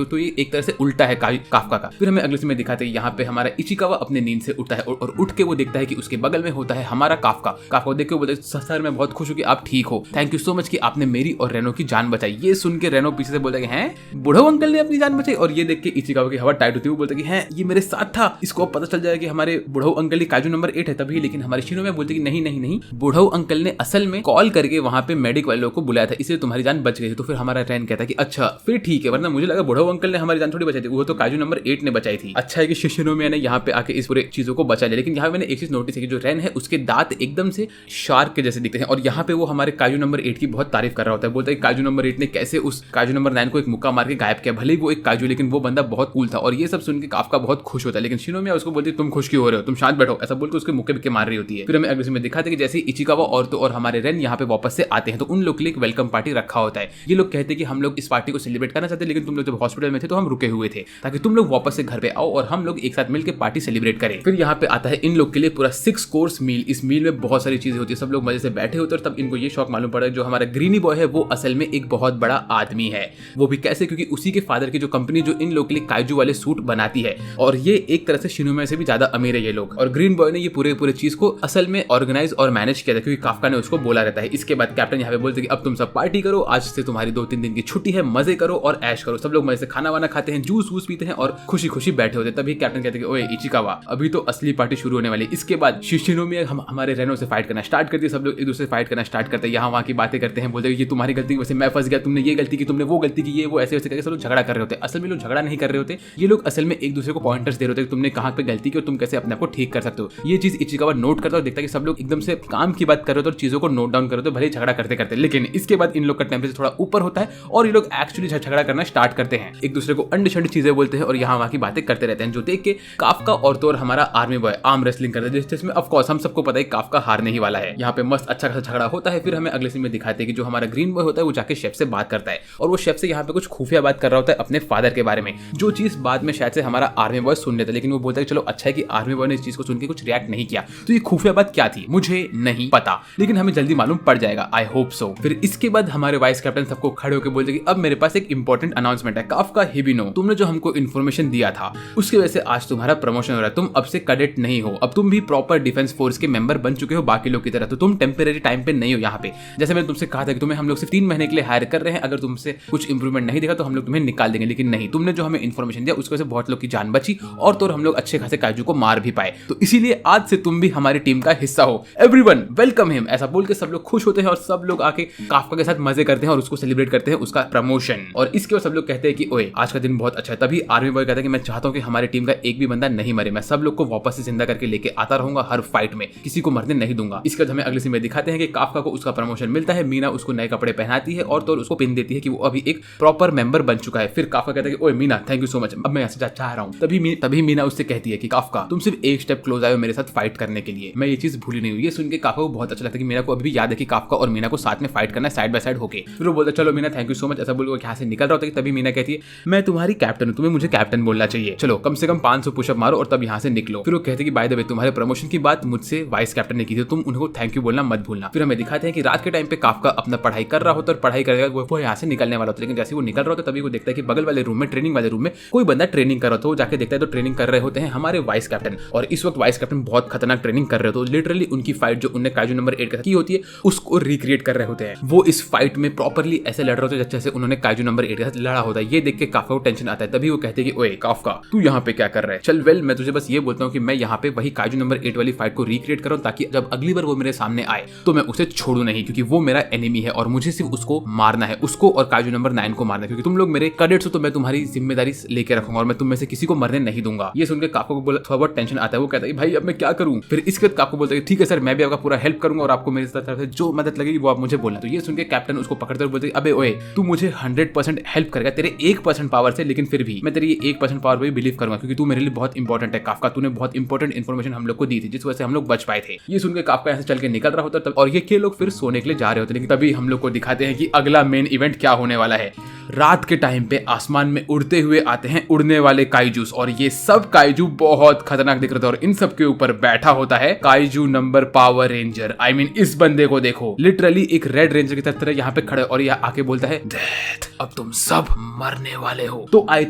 है। तो ये एक तरह से उल्टा है काफका का। फिर हमें अगले सीन में दिखाते हैं यहाँ पे हमारा इचिकावा अपने नींद से उठता है और उठ के वो देखता है कि उसके बगल में होता है हमारा काफका। काफका देख के वो बोलता है सर मैं बहुत खुश हूँ कि आप ठीक हो, थैंक यू सो मच कि आपने मेरी और रेनो की जान बचाई। ये सुन के रेनो पीछे से बोलता है हैं बूढ़ो अंकल ने अपनी जान बचाई, और ये देख के इचिकावा की हवा टाइट होती है। वो बोलता है कि हैं ये मेरे साथ था, इसको पता चल जाएगा कि हमारे बूढ़ो अंकल ही काइजू नंबर 8 है तभी। लेकिन हमारे शिनोमिया बोलते कि नहीं नहीं नहीं, बूढ़ो अंकल ने असल में कॉल करके वहां पे मेडिक वाले लोगों को बुलाया था, इसलिए तुम्हारी जान बच गई। तो फिर हमारा रैन कहता है कि अच्छा फिर ठीक है, वरना मुझे लगा बूढ़ो अंकल ने हमारी जान थोड़ी बचाई थी, वो तो काइजू नंबर 8 ने बचाई थी। अच्छा है कि शिनोमिया ने यहाँ पे आके इस पूरे चीजों को बचा लिया। लेकिन यहाँ मैंने एक चीज नोटिस की, जो रैन है उसके दांत एकदम से शार्क के जैसे दिखते हैं, और यहाँ पे वो हमारे काइजू नंबर 8 की बहुत तारीफ कर रहा होता है। बोलता है काइजू नंबर 8 ने कैसे उस काइजू नंबर 9 को एक मुक्का मार के गायब किया, भले ही वो एक काइजू, लेकिन वो बंदा बहुत कूल था। और ये सब सुन के काफका बहुत खुश होता है। लेकिन शिनोमिया उसको बोलती है तुम खुश क्यों हो रहे हो, तुम शांत बैठो, ऐसा बोल के उसके मुक्के बिक्के मार रही होती है। फिर हमें अगले में दिखाते हैं कि जैसे इचिकावा और हमारे रेन यहाँ पे वापस से आते हैं तो उन लोग के लिए एक वेलकम पार्टी रखा होता है। ये लोग कहते हैं कि हम लोग इस पार्टी को सेलिब्रेट करना चाहते हैं, लेकिन तुम लोग जब हॉस्पिटल में थे तो हम रुके हुए थे, ताकि तुम लोग वापस से घर पे आओ और हम लोग एक साथ मिलकर पार्टी सेलिब्रेट करें। फिर यहाँ पे आता है इन लोग के लिए पूरा 6 कोर्स मील। इस मील में बहुत सारी चीजें होती है, सब लोग मजे से बैठे होते हैं। तब इनको ये शौक मालूम पड़ा जो हमारा ग्रीनी बॉय है वो असल में एक बहुत बड़ा आदमी है। वो भी कैसे, क्योंकि उसी के फादर की जो कंपनी जो इन लोग के लिए काइजू वाले सूट बनाती है, और ये एक तरह से शिनोमिया से भी ज्यादा अमीर है ये लोग। और ग्रीन बॉय ने ये पूरे चीज को असल में ऑर्गेनाइज और मैनेज किया था, क्योंकि काफका ने उसको बोला रहता है। इसके बाद कैप्टन यहाँ पे बोलते हैं कि अब तुम सब पार्टी करो, आज से तुम्हारी 2-3 दिन की छुट्टी है, मजे करो और ऐश करो। सब लोग मजे से खाना वाना खाते हैं, जूस वूस पीते हैं और खुशी खुशी बैठे होते हैं। तभी कैप्टन कहते हैं कि ओए इचिकावा अभी तो असली पार्टी शुरू होने वाली है। इसके बाद शिनोमिया हमारे रेनो से फाइट करना स्टार्ट करती है, सब लोग एक दूसरे से फाइट करना स्टार्ट करते हैं, यहाँ वहाँ की बातें करते हैं, बोलते हैं ये तुम्हारी गलती, वैसे मैं फंस गया, तुमने ये गलती की, तुमने वो गलती की, ये वो ऐसे वैसे करके सब लोग झगड़ा कर रहे होते हैं। असल में लोग झगड़ा नहीं कर रहे होते, ये लोग असल में एक दूसरे को पॉइंटर्स दे रहे होते हैं कि तुमने कहाँ पे गलती की और तुम कैसे अपने आप को ठीक कर सकते हो। ये चीज इचिकावा नोट करता है और देखता है कि सब लोग एकदम से काम की बात कर रहे होते और चीजों को नोट डाउन कर रहे होते, भले झगड़ा करते करते। लेकिन इसके बाद इन लोग का टेम्परेचर थोड़ा ऊपर होता है और ये लोग एक्चुअली झगड़ा करना स्टार्ट करते हैं, एक दूसरे को अंड शंड चीजें बोलते हैं और यहाँ वहाँ की बातें करते रहते हैं, जो देख के काफका और तो और हमारा आर्मी बॉय आर्म रेसलिंग करते हैं, जिसमें ऑफ कोर्स हम सबको पता है काफका हारने ही वाला है। यहाँ पे मस्त अच्छा खासा झगड़ा होता है। फिर हमें अगले सीन में दिखाते हैं कि जो हमारा ग्रीन बॉय होता है वो जाके शेफ से बात करता है, और वो शेफ से यहाँ पे कुछ खुफिया बात कर रहा होता है अपने फादर के बारे में, जो चीज बाद में शायद से हमारा आर्मी बॉय सुन लेता है। लेकिन वो बोलता है चलो अच्छा है कि आर्मी बॉय ने इस चीज को सुन के कुछ रिएक्ट नहीं किया। तो ये खुफिया बात क्या थी मुझे नहीं पता, लेकिन हमें जल्दी मालूम पड़ जाएगा, आई होप सो। फिर इसके बाद हमारे वाइस कैप्टन सबको खड़े होकर बोलते कि अब मेरे पास एक इंपॉर्टेंट अनाउंसमेंट है। काफका हिबिनो, तुमने जो हमको इन्फॉर्मेशन दिया था उसकी वजह से आज तुम्हारा प्रमोशन हो रहा है, तुम अब से कैडेट नहीं हो, अब तुम भी प्रॉपर डिफेंस फोर्स के मेंबर बन चुके हो बाकी लोग की तरह। तो तुम टेम्परेरी टाइम पे नहीं हो यहाँ पे। जैसे मैंने तुमसे कहा था कि तुम्हें हम लोग सिर्फ 3 महीने के लिए हायर कर रहे हैं, अगर तुमसे कुछ इंप्रूवमेंट नहीं देखा तो हम लोग तुम्हें निकाल देंगे। लेकिन नहीं, तुमने जो हमें इन्फॉर्मेशन दिया उसकी वजह से बहुत लोग की जान बची और तो हम लोग अच्छे खासे काइजू को मार भी पाए। तो इसीलिए आज से तुम भी हमारी टीम का हिस्सा हो, एवरीवन वेलकम हिम। ऐसा बोल के सब लोग खुश होते हैं और सब लोग आके काफका के साथ मजे करते हैं और उसको सेलिब्रेट करते हैं उसका प्रमोशन। और इसके बाद सब लोग कहते हैं कि ओए आज का दिन बहुत अच्छा है। तभी आर्मी बॉय कहता है कि मैं चाहता हूं कि हमारी टीम का एक भी बंदा नहीं मरे, मैं सब लोग को वापस से जिंदा करके लेके आता रहूंगा हर फाइट में, किसी को मरने नहीं दूंगा। इसके बाद हमें अगले सीन में दिखाते हैं कि काफका को उसका प्रमोशन मिलता है, मीना उसको नए कपड़े पहनाती है और तो उसको पिन देती है कि वो अभी एक प्रॉपर मेंबर बन चुका है। फिर काफका कहता है कि ओए Meena thank you so much, अब मैं यहाँ से चाह रहा हूँ। तभी मीना उससे कहती है कि काफका तुम सिर्फ एक स्टेप क्लोज आए हो मेरे साथ फाइट करने के लिए, मैं ये चीज भूली नहीं हूँ। ये सुन के काफका को बहुत अच्छा लगता है कि मीना को अभी भी याद है कि काफका और मीना को साथ में फाइट करना साइड बाय साइड होके। फिर वो बोलता चलो Meena thank you so much, ऐसा बोल के यहाँ से निकल रहा होता है। तभी मीना कहती है मैं तुम्हारी कैप्टन हूँ, तुम्हें मुझे कैप्टन बोलना चाहिए, चलो कम से कम 500 पुशअप मारो और तब यहाँ से निकलो। फिर वो कहते हैं कि बाय द वे तुम्हारे प्रमोशन की बात मुझसे वाइस कैप्टन ने की थी, तुम उनको थैंक यू बोलना मत भूलना। फिर हमें दिखाते हैं कि रात के टाइम पे काफका अपना पढ़ाई कर रहा होता है और पढ़ाई करेगा वो यहाँ से निकलने वाला होता है। लेकिन जैसे वो निकल रहा होता है तभी वो देखता है कि बगल वाले रूम में, ट्रेनिंग वाले रूम में कोई बंदा ट्रेनिंग कर रहा होता है। वो जाके देखता है तो ट्रेनिंग कर रहे होते हैं हमारे वाइस कैप्टन, और इस वक्त वाइस कैप्टन बहुत खतरनाक ट्रेनिंग कर रहे होते हैं। लिटरली उनकी फाइट जो उन्होंने काइजू नंबर 8 के साथ की होती है उसको रिक्रिएट कर रहे होते हैं। वो इस फाइट में प्रॉपर्ली ऐसे लड़ रहे होते हैं जैसे उन्होंने काइजू नंबर 8 के साथ लड़ा होता है। ये देख के काफका को टेंशन आता है। तभी वो कहते हैं कि ओए काफका तू यहाँ पे क्या कर रहा है, चल वेल मैं तुझे बस ये बोलता हूँ कि मैं यहाँ पे वही काइजू नंबर 8 वाली फाइट को रिक्रिएट कर रहा हूँ ताकि जब अगली बार वो मेरे सामने आए तो मैं उसे छोड़ू नहीं, क्योंकि वो मेरा एनिमी है और मुझे सिर्फ उसको मारना है, उसको और काइजू नंबर 9 को मारना है, क्योंकि तुम लोग मेरे कैडेट्स हो तो मैं तुम्हारी जिम्मेदारी लेके रखूंगा और मैं तुम में से किसी को मरने नहीं दूंगा। ये सुनकर काफका को थोड़ा बहुत टेंशन आता है। वो कहता है भाई अब मैं क्या करूं। फिर इसके बाद काफका बोलता है ठीक है सर मैं भी आपका पूरा हेल्प करूंगा और आपको मेरी तरफ से जो मदद लगेगी वो आप मुझे बोलना। तो ये सुनकर कैप्टन उसको पकड़ते हुए बोलते हैं अबे ओए तू मुझे 100% हेल्प करेगा तेरे 1% पावर से, लेकिन फिर भी मैं तेरी 1% पावर पे भी बिलीव करूंगा क्योंकि तू मेरे लिए बहुत इंपॉर्टेंट है काफका, तूने बहुत इंपॉर्टेंट इन्फॉर्मेशन हम लोग को दी थी जिस वजह से हम लोग बच पाए थे। ये सुनकर काफका यहाँ से चल के निकल रहा होता है और ये लोग फिर सोने के लिए जा रहे होते हैं। लेकिन तभी हम लोग को दिखाते हैं कि अगला मेन इवेंट क्या होने वाला है। रात के टाइम पे आसमान में उड़ते हुए आते हैं उड़ने वाले काइजूस, और ये सब काइजू बहुत खतरनाक दिख रहे थे और इन सब के ऊपर बैठा होता है kaiju number power ranger. I mean इस बंदे को देखो, लिटरली एक रेड रेंजर की तरह यहाँ पे खड़े और यह आके बोलता है डेथ, अब तुम सब मरने वाले हो। तो आई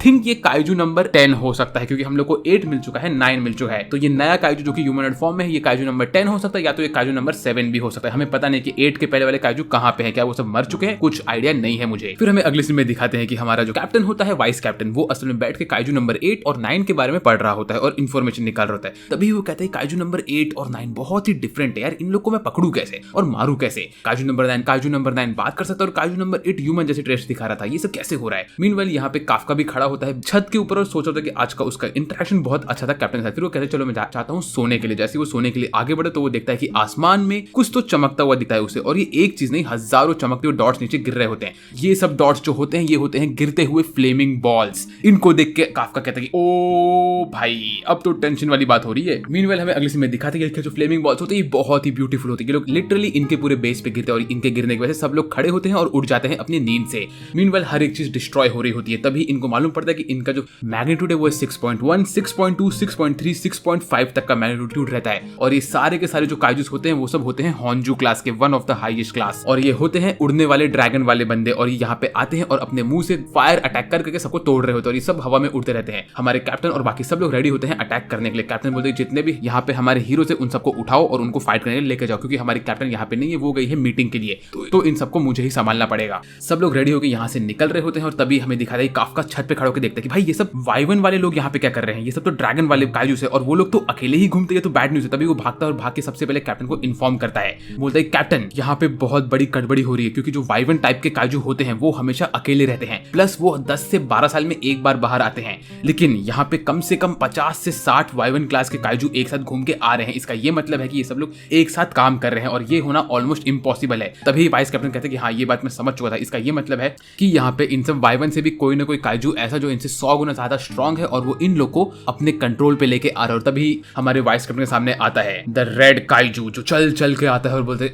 थिंक ये काइजू नंबर 10 हो सकता है, क्योंकि हम लोग को 8 मिल चुका है, 9 मिल चुका है। तो ये नया काइजू जो कि ह्यूमनॉइड फॉर्म में है, ये काइजू नंबर 10 हो सकता है, या तो ये काइजू नंबर 7 भी हो सकता है। हमें पता नहीं कि 8 के पहले वाले काइजू कहाँ पे है, क्या वो सब मर चुके हैं, कुछ आइडिया नहीं है मुझे। फिर हमें अगले सीन में दिखाते हैं कि हमारा जो कैप्टन होता है, वाइस कैप्टन, वो असल में बैठ के काइजू नंबर 8 और 9 के बारे में पढ़ रहा होता है और इन्फॉर्मेशन निकाल रहा होता है। तभी वो कहते हैं काइजू नंबर 8 और 9 बहुत ही डिफरेंट है यार, इन लोग को मैं पकड़ू कैसे और मारू कैसे। काइजू नंबर 9 बात कर सकता है और काइजू नंबर 8 ह्यूमन जैसे ट्रेस दिखा रहा था, ये सब कैसे हो रहा है। मीनवाइल यहाँ पे काफका भी खड़ा होता है छत के ऊपर और सोच रहा था कि आज का उसका इंटरेक्शन बहुत अच्छा था कैप्टन के साथ। फिर वो कहते हैं चलो मैं चाहता हूँ सोने के लिए। जैसे वो सोने के लिए आगे बढ़े तो वो देखता है कि आसमान में कुछ तो चमकता हुआ दिखता है उसे, और ये एक चीज नहीं, हजारों चमकते हुए डॉट्स नीचे गिर रहे होते हैं। ये सब डॉट्स जो होते हैं ये होते हैं गिरते हुए फ्लेमिंग बॉल्स। इनको देख के काफका कहता है कि ओ भाई अब तो टेंशन वाली बात हो रही है। मीनवाइल हमें अगले सीन में दिखाते हैं कि जो फ्लेमिंग बॉल्स होते हैं ये बहुत ही ब्यूटीफुल होते हैं। लोग लिटरली इनके पूरे बेस पे गिरते हैं और इनके गिरने की वजह से सब लोग खड़े होते हैं और उड़ जाते हैं अपनी नींद से। मीनवाइल हर एक चीज डिस्ट्रॉय हो रही होती है, तभी इनको मालूम पड़ता है कि इनका जो मैग्नीट्यूड है वो 6.1, 6.2, 6.3, 6.5 तक का मैग्नीट्यूड रहता है। और ये सारे के सारे जो काइजूस होते हैं वो सब होते हैं होंजू क्लास के, one of the highest class, और ये होते हैं उड़ने वाले ड्रैगन वाले बंदे। और ये यहाँ पे आते हैं और अपने मुंह से फायर अटैक करके सबको तोड़ रहे होते हैं और ये सब हवा में उड़ते रहते हैं। हमारे कैप्टन और बाकी सब लोग रेडी होते हैं अटैक करने के लिए। कैप्टन बोलते हैं जितने भी यहाँ पे हमारे हीरो से उन सबको उठाओ और उनको फाइट करने के लिए लेके जाओ, क्योंकि हमारी कैप्टन यहाँ पे नहीं है, वो गई है मीटिंग के लिए, तो इन सबको मुझे ही संभालना पड़ेगा। सब लोग रेडी होकर यहाँ से निकल रहे होते हैं और तभी हमें दिखा रहा है काफका छत पे खड़े होकर देखते हैं कि भाई ये सब वाइवन वाले लोग यहाँ पे क्या कर रहे हैं, ये सब तो ड्रैगन वाले काइजूस है और वो लोग तो अकेले ही घूमते हैं, तो बैड न्यूज़ है। तभी वो भागता है और भाग के सबसे पहले कैप्टन को इन्फॉर्म करता है, बोलता है कैप्टन यहाँ पे बहुत बड़ी गड़बड़ी हो रही है, क्योंकि जो वाइवन टाइप के काइजू होते हैं वो हमेशा अकेले रहते हैं, प्लस वो 10 से 12 साल में एक बार बाहर आते हैं, लेकिन यहाँ पे कम से कम 50 से 60 वाइवन क्लास के काइजू एक साथ घूम के आ रहे हैं। इसका ये मतलब है कि ये सब लोग एक साथ काम कर रहे हैं और ये होना ऑलमोस्ट इम्पॉसिबल है। तभी वाइस कैप्टन कहते हैं कि हाँ ये बात मैं समझ चुका था, इसका ये मतलब है कि यहाँ पे इन सब वाइवन से भी कोई ना कोई काइजू ऐसा जो इनसे 100 गुना ज्यादा स्ट्रॉन्ग है और वो इन लोग को अपने कंट्रोल पे लेके आ रहा है। और तभी हमारे वाइस कैप्टन के सामने आता है द रेड काइजू, जो चल चल के आता है और बोलते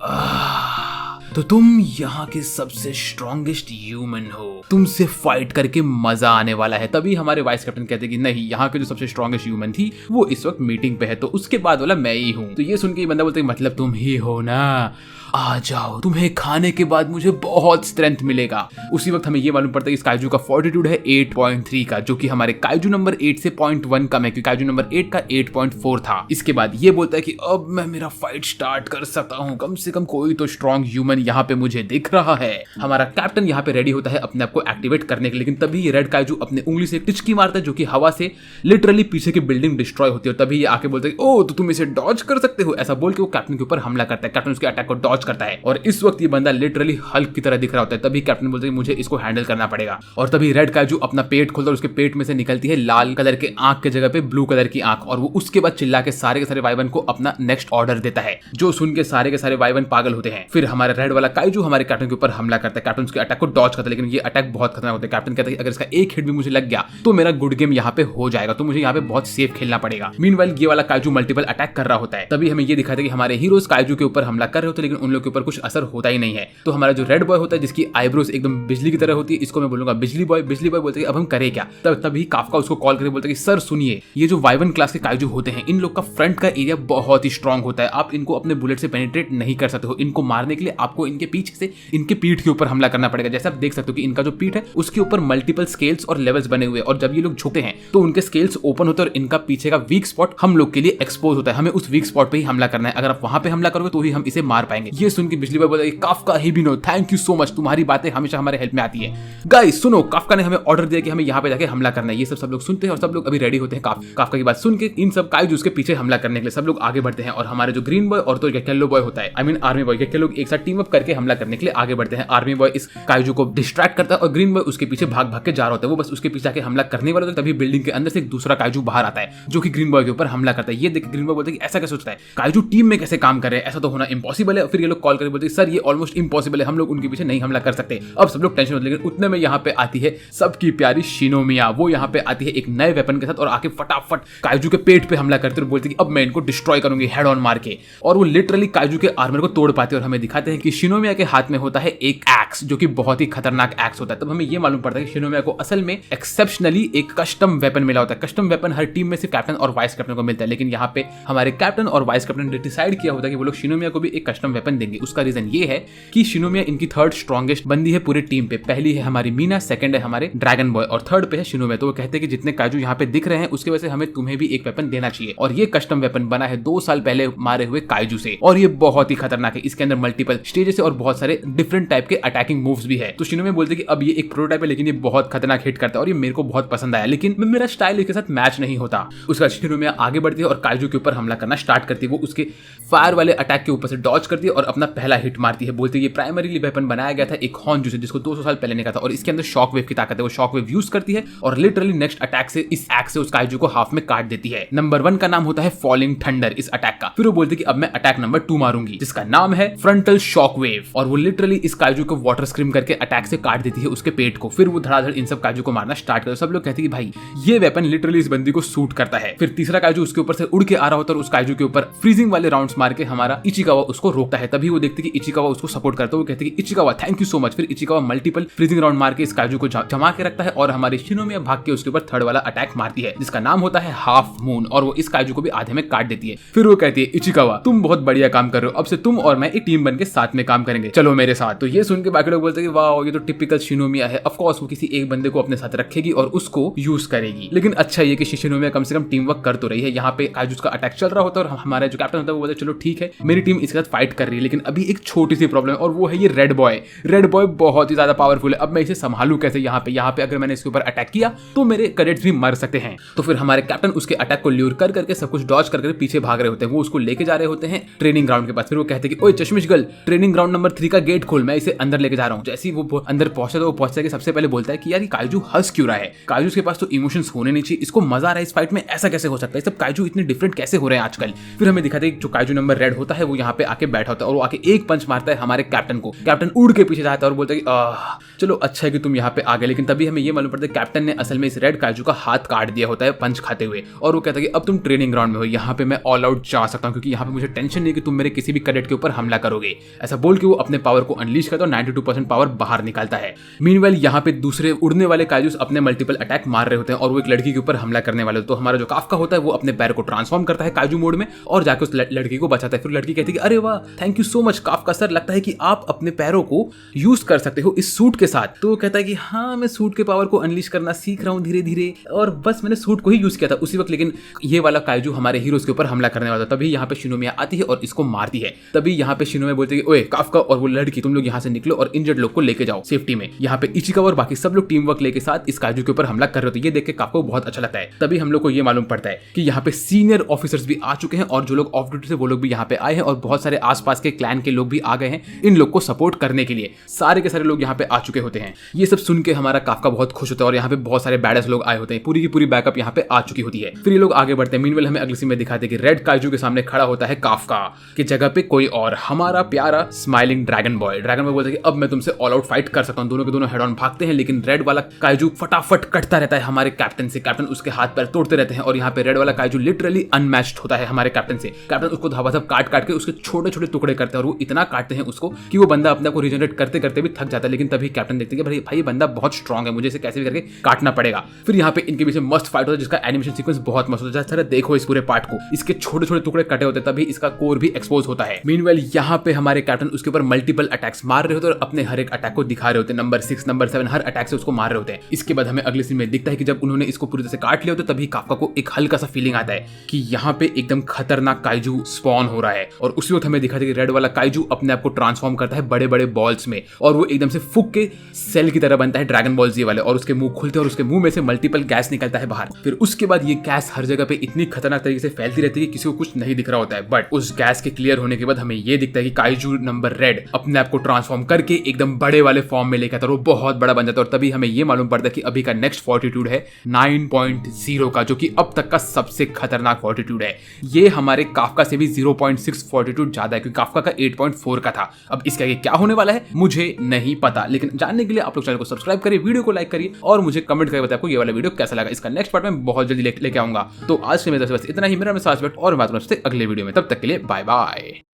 तो तुम यहाँ के सबसे स्ट्रॉन्गेस्ट ह्यूमन हो, तुमसे फाइट करके मजा आने वाला है। तभी हमारे वाइस कैप्टन कहते हैं कि नहीं, यहाँ के जो सबसे स्ट्रॉन्गेस्ट ह्यूमन थी वो इस वक्त मीटिंग पे है, तो उसके बाद वाला मैं ही हूँ। तो ये सुन के ये बंदा बोलता है मतलब तुम ही हो ना, आ जाओ, तुम्हें खाने के बाद मुझे बहुत स्ट्रेंथ मिलेगा। उसी वक्त हमें ये मालूम पड़ता है कि इस काइजू का फॉर्टिट्यूड है 8.3 का, जो कि हमारे काइजू नंबर 8 से 0.1 कम है, क्योंकि काइजू नंबर 8 का 8.4 था। इसके बाद ये बोलता है कि अब मैं मेरा फाइट स्टार्ट कर सकता हूँ, कम से कम कोई तो स्ट्रॉन्ग ह्यूमन यहाँ पे मुझे दिख रहा है। हमारा कैप्टन यहाँ पे रेडी होता है अपने आप को एक्टिवेट करने के लिए, लेकिन तभी ये रेड काइजू अपने उंगली से टिचकी मारता है, जो कि हवा से लिटरली पीछे की बिल्डिंग डिस्ट्रॉय होती है। तभी ये आके बोलता है ओ तो तुम इसे डॉज कर सकते हो, ऐसा बोल के वो कैप्टन के ऊपर हमला करता है। कैप्टन उसके अटैक को डॉज करता है और इस वक्त ये बंदा लिटरली हल्क की तरह दिख रहा होता है। तभी कैप्टन बोलता है मुझे इसको हैंडल करना पड़ेगा, और तभी रेड काइजू अपना पेट खोलता है और उसके पेट में से निकलती है लाल कलर के आंख के जगह पे ब्लू कलर की आंख, और वो उसके बाद चिल्ला के सारे वाइवन को अपना नेक्स्ट ऑर्डर देता है, जो सुन के सारे वाइवन पागल होते हैं। फिर हमारा रेड वाला काइजू हमारे कैप्टन के ऊपर हमला करता है। कैप्टन उसके अटैक को डॉज करता है, लेकिन ये अटैक बहुत खतरनाक होता है। कैप्टन कहता है अगर इसका एक हिट भी मुझे लग गया तो मेरा गुड गेम यहाँ पे हो जाएगा, तो मुझे यहाँ पे बहुत सेफ खेलना पड़ेगा। मीनवाइल ये वाला काइजू मल्टीपल अटैक कर रहा होता है। तभी हमें ये दिखाते हैं कि हमारे हीरोज काइजू के ऊपर हमला कर रहे होते हैं, लेकिन उन लोग के ऊपर कुछ असर होता ही नहीं है। तो हमारा जो रेड बॉय होता है जिसकी आईब्रोज एकदम बिजली की तरह होती है, इसको मैं बोलूंगा बिजली बॉय। बिजली बॉय बोलते हैं अब हम करें क्या। तभी काफका उसको कॉल करके बोलता है कि सर सुनिए, ये जो वाइवन क्लास के काइजू होते हैं इन लोग का फ्रंट का एरिया बहुत ही स्ट्रांग होता है, आप इनको अपने बुलेट से पेनिट्रेट नहीं कर सकते हो। इनको मारने के लिए आपको इनके पीछे से इनके पीठ के ऊपर हमला करना पड़ेगा। जैसे आप देख सकते हो कि इनका जो पीठ है उसके ऊपर मल्टीपल स्केल्स और लेवल्स बने हुए हैं, और जब ये लोग झुकते हैं तो उनके स्केल्स ओपन होते हैं और इनका पीछे का वीक स्पॉट हम लोग के लिए एक्सपोज होता है। हमें उस वीक स्पॉट पे ही हमला करना है, अगर आप वहां पे हमला करोगे तो ही हम इसे मार पाएंगे। ये सुन के बिजली बॉय बोला Kafka Hibino thank you so much, तुम्हारी बातें हमेशा हमारे हेल्प में आती है। गाइस सुनो, काफका ने हमें ऑर्डर दिया कि हमें यहाँ पे जाके हमला करना है। ये सब लोग सुनते हैं और सब लोग अभी रेडी होते हैं। काफका की बात सुन के इन सब काइजूस के पीछे हमला करने के लिए सब लोग आगे बढ़ते हैं, और हमारे जो ग्रीन बॉय और तो येलो बॉय होता है, आई मीन आर्मी बॉय, ये लोग एक साथ टीम अप करके हमला करने के लिए आगे बढ़ते हैं। आर्मी बॉय इस काइजू को डिस्ट्रैक्ट करता है और ग्रीन बॉय उसके पीछे भाग के जा रहा होता है। वो बस उसके पीछे आके हमला करने वाला होता है। तभी बिल्डिंग के अंदर से एक दूसरा काइजू बाहर आता है जो कि ग्रीन बॉय के ऊपर हमला करता है। ये देख ग्रीन बॉय बोलता है कि ऐसा कैसे सोचता है, काइजू टीम में कैसे काम कर रहे हैं, ऐसा तो होना इम्पॉसिबल है। फिर ये लोग कॉल करके बोलते हैं सर ये ऑलमोस्ट इम्पॉसिबल है, हम लोग उनके पीछे नहीं हमला कर सकते। अब सब लोग टेंशन होते, लेकिन उतने में यहाँ पे आती है सबकी प्यारी शिनोमिया। वो यहाँ पे आती है एक नए वेपन के साथ और आके फटाफट काइजू के पेट पे हमला करते और बोलती है कि अब मैं इनको डिस्ट्रॉय करूंगी हेड ऑन मार के। और वो लिटरली काइजू के आर्मर को तोड़ पाते हैं और हमें दिखाते हैं कि शिनोमिया के हाथ में होता है एक एक्स, जो कि बहुत ही खतरनाक एक्स होता है। तब हमें ये मालूम पड़ता है कि शिनोमिया को असल में एक्सेप्शनली एक कस्टम वेपन मिला होता है। कस्टम वेपन हर टीम में सिर्फ कैप्टन और वाइस कैप्टन को मिलता है, लेकिन यहाँ पे हमारे कैप्टन और वाइस कैप्टन ने डिसाइड किया होता है कि वो लोग शिनोमिया को भी एक कस्टम वेपन देंगे। उसका रीजन ये है कि शिनोमिया इनकी थर्ड स्ट्रॉन्गेस्ट बंदी है पूरे टीम पे। पहली है हमारी मीना, सेकंड है हमारे ड्रैगन बॉय और थर्ड पे है शिनोमिया। तो वो कहते हैं कि जितने काजू यहाँ पे दिख रहे हैं उसके वजह से हमें तुम्हें भी एक वेपन देना चाहिए। और ये कस्टम वेपन बना है 2 साल पहले मारे हुए काइजू से और ये बहुत ही खतरनाक है। इसके अंदर मल्टीपल स्टेजेस और बहुत सारे डिफरेंट टाइप के अटैकिंग मूव्स भी है। तो शिनोमिया बोलते हैं कि अब ये एक प्रोटोटाइप है, लेकिन ये बहुत खतरनाक हिट करता है और ये मेरे को बहुत पसंद आया, लेकिन मेरा स्टाइल इसके साथ मैच नहीं होता। उसका शिनोमिया आगे बढ़ती है और काइजू के ऊपर हमला करना स्टार्ट करती है। वो उसके फायर वाले अटैक के ऊपर से डॉज करती है और अपना पहला हिट मारती है। बोलती है ये प्राइमरीली वेपन बनाया गया था एक हॉर्न से, जिसको 200 साल पहले निकाला था और इसके अंदर शॉक वेव की ताकत है। वो शॉक वेव यूज करती है और लिटरली नेक्स्ट अटैक से इस एक्स से उस काइजू को हाफ में काट देती है। नंबर 1 का नाम होता है फॉलिंग थंडर इस अटैक का। फिर वो बोलती है कि अब मैं अटैक नंबर 2 मारूंगी, जिसका नाम है फ्रंटल शॉक वेव, और वो लिटरली इस काइजू को वाटर स्क्रीम करके अटैक से काट देती है उसके पेट को। फिर वो धड़ाधड़ इन सब काइजू को मारना स्टार्ट करते। सब लोग कहते हैं कि भाई ये वेपन लिटरली इस बंदी को सूट करता है। फिर तीसरा काइजू उसके ऊपर से उड़ के आ रहा होता है और उस काइजू के ऊपर फ्रीजिंग वाले राउंड्स मार के हमारा इचिकावा उसको रोकता है। तभी वो देखते कि इचिकावा उसको सपोर्ट करता है। वो कहते हैं कि Ichikawa thank you so much. फिर इचिकावा मल्टीपल फ्रीजिंग राउंड मार के इस काइजू को जमा के रखता है और हमारी शिनोमिया भाग के उसके ऊपर थर्ड वाला अटैक मारती है, जिसका नाम होता है हाफ मून, और वो इस काइजू को भी आधे में काट देती है। फिर वो कहती है इचिकावा तुम बहुत बढ़िया काम कर रहे हो, अब से तुम और मैं एक टीम बन के साथ में काम करेंगे, चलो मेरे साथ। तो ये सुन के बाकी लोग बोलते हैं कि वाह ये तो टिपिकल शिनोमिया है। ऑफ कोर्स वो किसी एक बंदे को अपने साथ रखेगी और उसको यूज करेगी, लेकिन अच्छा ये कि शिनोमिया कम से कम टीम वर्क कर तो रही है। यहाँ पे काइजू का अटैक चल रहा होता है और हमारा जो कैप्टन होता है वो बोलता है चलो ठीक है मेरी टीम इसके साथ फाइट कर रही है, लेकिन अभी एक छोटी सी प्रॉब्लम है और वो है ये रेड बॉय। रेड बॉय बहुत ही ज्यादा पावरफुल है, अब मैं इसे संभालू कैसे। यहाँ पे अगर मैंने इसके ऊपर अटैक किया तो मेरे कैडेट्स भी मर सकते हैं। तो फिर हमारे कैप्टन उसके अटैक को ल्यूर कर करके सब कुछ डॉज करके पीछे भाग रहे होते हैं। वो उसको लेके जा रहे होते हैं ट्रेनिंग ग्राउंड के पास। फिर वो कहते हैं कि ओए चश्मिश गर्ल ट्रेनिंग ग्राउंड नंबर 3 का गेट खोल, मैं इसे अंदर लेके जा रहा हूँ। जैसे ही वो अंदर पहुंचता है तो वो पहुंचता है सबसे पहले बोलता है कि यार ये काइजू हंस क्यों रहा है, काइजू के पास तो इमोशंस होने नहीं चाहिए, इसको मजा आ रहा है इस फाइट में, ऐसा कैसे हो सकता है, सब काइजू इतने डिफरेंट कैसे हो रहे हैं आजकल। फिर हमें दिखाते हैं जो काइजू नंबर रेड होता है वो यहाँ पे आके बैठा होता है और वो आके एक पंच मारता है हमारे कैप्टन को। कैप्टन उड़ के पीछे जाता है और बोलता है कि चलो अच्छा है कि तुम यहाँ पे आ गए, लेकिन तभी हमें ये मालूम पड़ता है कैप्टन ने असल में इस रेड काइजू का हाथ काट दिया होता है पंच खाते हुए। और वो कहता है कि अब तुम ट्रेनिंग ग्राउंड में हो, यहाँ पे मैं ऑल आउट जा सकता हूँ क्योंकि यहाँ पे मुझे टेंशन नहीं कि तुम मेरे किसी भी कैडेट के ऊपर हमला करोगे। ऐसा बोल के वो अपने पावर को अनलीश करता है और 92% पावर बाहर निकालता है। मीनवाइल यहाँ पे दूसरे उड़ने वाले काइजूस अपने मल्टीपल अटैक मार रहे होते हैं और वो एक लड़की के ऊपर हमला करने वाले। तो हमारा जो काफका होता है वो अपने पैर को ट्रांसफॉर्म करता है काइजू मोड में और जाकर उस लड़की को बचाता है। फिर लड़की कहती है कि अरे वाह thank you so much Kafka sir, लगता है कि आप अपने पैरों को यूज कर सकते हो इस सूट के साथ। तो वो कहता है कि हाँ मैं सूट के पावर को अनलीश करना सीख रहा हूँ धीरे धीरे, और बस मैंने सूट को ही यूज किया था उसी वक्त, लेकिन ये वाला काइजू हमारे हीरोज के ऊपर हमला करने वाला था। तभी यहाँ पे शिनोमिया आती है और इसको मारती है। तभी यहाँ पे शिनोमिया बोलती है ओए काफका और वो लड़की तुम लोग यहाँ से निकलो और इंजर्ड लोग को लेके जाओ सेफ्टी में। यहाँ पे इचिकावा और बाकी सब लोग टीम वर्क लेके साथ इस काइजू के ऊपर हमला कर रहे होते हैं। ये देख के काफका को बहुत अच्छा लगता है। तभी हम लोग को ये मालूम पड़ता है कि यहाँ पे सीनियर ऑफिसर्स भी आ चुके हैं और जो लोग ऑफ ड्यूटी से वो लोग भी यहाँ पे आए हैं और बहुत सारे आसपास के क्लैन के लोग भी आ गए हैं इन लोग को सपोर्ट करने के लिए। सारे के सारे लोग यहाँ पे आ चुके होते हैं। ये सब सुन के हमारा काफका बहुत खुश होता है और यहाँ पे बहुत सारे बैडस लोग आए होते हैं, पूरी की पूरी बैकअप यहाँ पे आ चुकी होती है। फिर ये लोग आगे बढ़ते हैं। मीनवेल हमें अगली सीन में दिखाते हैं कि रेड काइजू के सामने खड़ा होता है काफका की जगह पे कोई और, हमारा प्यारा smiling dragon boy. Dragon boy बोलता है कि अब मैं तुमसे ऑल आउट फाइट कर सकता हूँ। दोनों के दोनों हेड ऑन भागते हैं, लेकिन रेड वाला काइजू फटाफट कटता रहता है हमारे कैप्टन से। कैप्टन उसके हाथ पैर तोड़ते रहते हैं और यहाँ पे रेड वाला काइजू लिटरली अनमैच्ड होता है हमारे कैप्टन से। कैप्टन उसको धावाधप काट काट के उसके छोटे छोटे टुकड़े करते हैं और वो इतना काटते हैं उसको कि वो बंदा अपने को रिजनरेट करते करते भी थक जाता है। लेकिन तभी कैप्टन देखते हैं कि भाई ये बंदा बहुत स्ट्रॉन्ग है, मुझे इसे कैसे भी करके काटना पड़ेगा। फिर यहाँ पे इनके बीच में मस्त फाइट होता है जिसका एनिमेशन सीक्वेंस बहुत मस्त होता है। जैसे देखो इस पूरे पार्ट को, इसके छोटे छोटे टुकड़े कटे होते हैं तभी इसका कोर भी एक्सपोज होता है। मीनवेल यहाँ पे हमारे कैप्टन उसके ऊपर मल्टीपल अटैक्स मार रहे होते हैं और अपने हर एक अटैक को दिखा रहे होते हैं। नंबर 6 नंबर 7 हर अटैक से उसको मार रहे होते हैं। इसके बाद हमें अगले सीन में दिखता है कि जब उन्होंने इसको पूरी तरह से काट लिया होता है तभी काफका को एक हल्का सा फीलिंग आता है कि यहाँ पे एकदम खतरनाक काइजू स्पॉन हो रहा है। और उसी वक्त हमें दिखाते हैं कि रेड वाला काइजू अपने आप को ट्रांसफॉर्म करता है बड़े बड़े बॉल्स में और वो एकदम से फूक के सेल की तरह बनता है ड्रैगन बॉल जी वाले, और उसके मुंह खुलते हैं और उसके मुंह में से मल्टीपल गैस निकलता है बाहर। फिर उसके बाद ये गैस हर जगह पे इतनी खतरनाक तरीके से फैलती रहती है कि किसी को कुछ नहीं दिख रहा होता है। बट उस गैस के क्लियर होने के बाद हमें ये दिखता है कि काइजू नंबर रेड अपने आप को ट्रांसफॉर्म करके एकदम बड़े वाले फॉर्म में लेकर आता है और वो बहुत बड़ा बन जाता है। और तभी हमें ये मालूम पड़ता है कि अभी का नेक्स्ट फॉर्टिट्यूड है 9.0 का, जो कि अब तक का सबसे खतरनाक फॉर्टिट्यूड है। ये हमारे काफका से भी 0.6 फॉर्टिट्यूड ज्यादा है क्योंकि काफका का 8.4 का था। अब इसके आगे क्या होने वाला है मुझे नहीं पता, लेकिन जानने के लिए आप लोग चैनल को सब्सक्राइब करिए, वीडियो को लाइक करिए और मुझे कमेंट करके बताइए आपको ये वाला वीडियो कैसा लगा। इसका नेक्स्ट पार्ट में बहुत जल्दी लेके आऊंगा। तो आज से मेरे बस इतना ही। मेरा मैं साथ और बात करूँ अगले वीडियो में, तब तक के लिए बाय बाय।